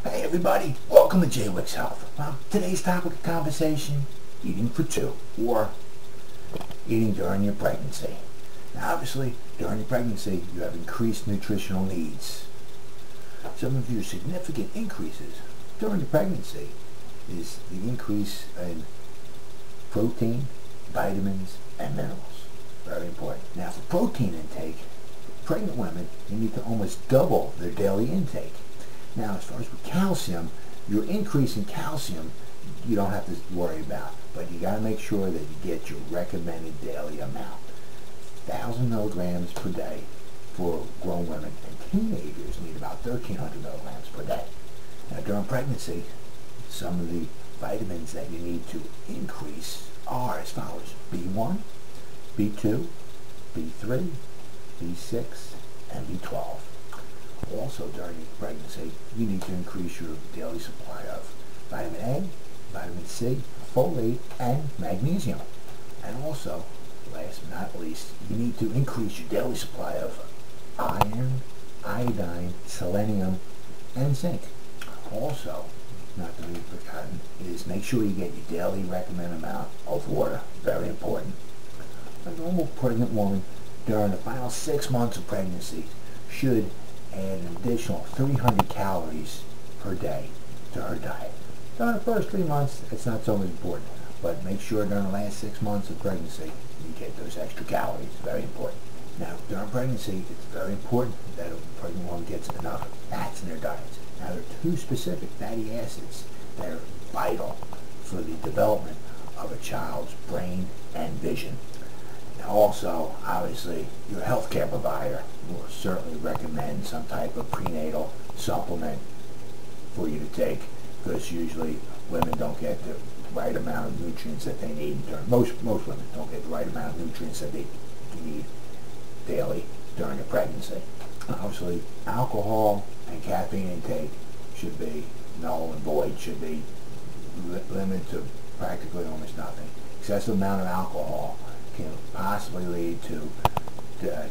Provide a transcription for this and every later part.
Hey everybody, welcome to Jwickshealth. Well, today's topic of conversation, eating for two, or eating during your pregnancy. Now obviously, during your pregnancy, you have increased nutritional needs. Some of your significant increases during the pregnancy is the increase in protein, vitamins, and minerals. Very important. Now for protein intake, pregnant women, they need to almost double their daily intake. Now, as far as with calcium, your increase in calcium, you don't have to worry about, but you got to make sure that you get your recommended daily amount. 1,000 milligrams per day for grown women, and teenagers need about 1,300 milligrams per day. Now, during pregnancy, some of the vitamins that you need to increase are as follows: B1, B2, B3, B6, and B12. Also, during your pregnancy, you need to increase your daily supply of vitamin A, vitamin C, folate, and magnesium. And also, last but not least, you need to increase your daily supply of iron, iodine, selenium, and zinc. Also, not to be forgotten, is make sure you get your daily recommended amount of water. Very important. A normal pregnant woman during the final 6 months of pregnancy should add an additional 300 calories per day to her diet. During the first 3 months, it's not so important, but make sure during the last 6 months of pregnancy, you get those extra calories. Very important. Now, during pregnancy, it's very important that a pregnant woman gets enough fats in their diets. Now, there are 2 specific fatty acids that are vital for the development of a child's brain and vision. Now also, obviously, your healthcare provider will certainly recommend some type of prenatal supplement for you to take, because usually women don't get the right amount of nutrients that they need. Most women don't get the right amount of nutrients that they need daily during the pregnancy. Obviously, alcohol and caffeine intake should be null and void, should be limited to practically almost nothing. Excessive amount of alcohol can possibly lead to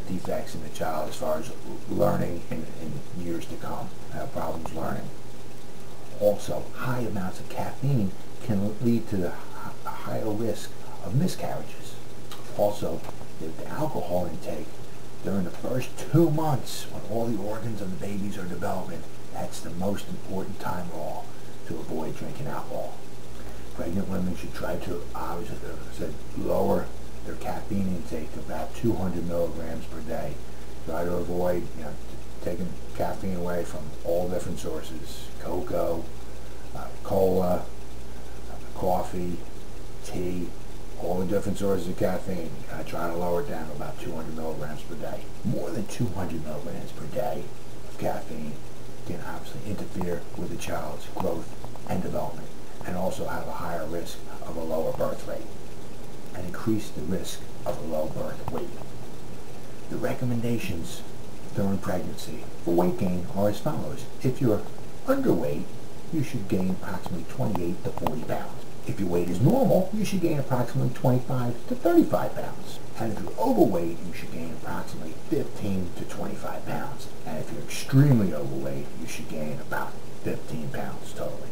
defects in the child as far as learning in years to come, have problems learning. Also, high amounts of caffeine can lead to a higher risk of miscarriages. Also, the alcohol intake during the first 2 months, when all the organs of the babies are developing, that's the most important time of all to avoid drinking alcohol. Pregnant women should try to, obviously, as I said, lower their caffeine intake to about 200 milligrams per day. Try to avoid, taking caffeine away from all different sources: cocoa, cola, coffee, tea, all the different sources of caffeine. Try to lower it down to about 200 milligrams per day. More than 200 milligrams per day of caffeine can obviously interfere with the child's growth and development, and also have a higher risk of a lower birth rate, and increase the risk of a low birth weight. The recommendations during pregnancy for weight gain are as follows. If you're underweight, you should gain approximately 28 to 40 pounds. If your weight is normal, you should gain approximately 25 to 35 pounds. And if you're overweight, you should gain approximately 15 to 25 pounds. And if you're extremely overweight, you should gain about 15 pounds totally.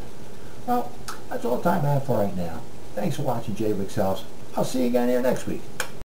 Well, that's all the time I have for right now. Thanks for watching Jwickshealth. I'll see you again here next week.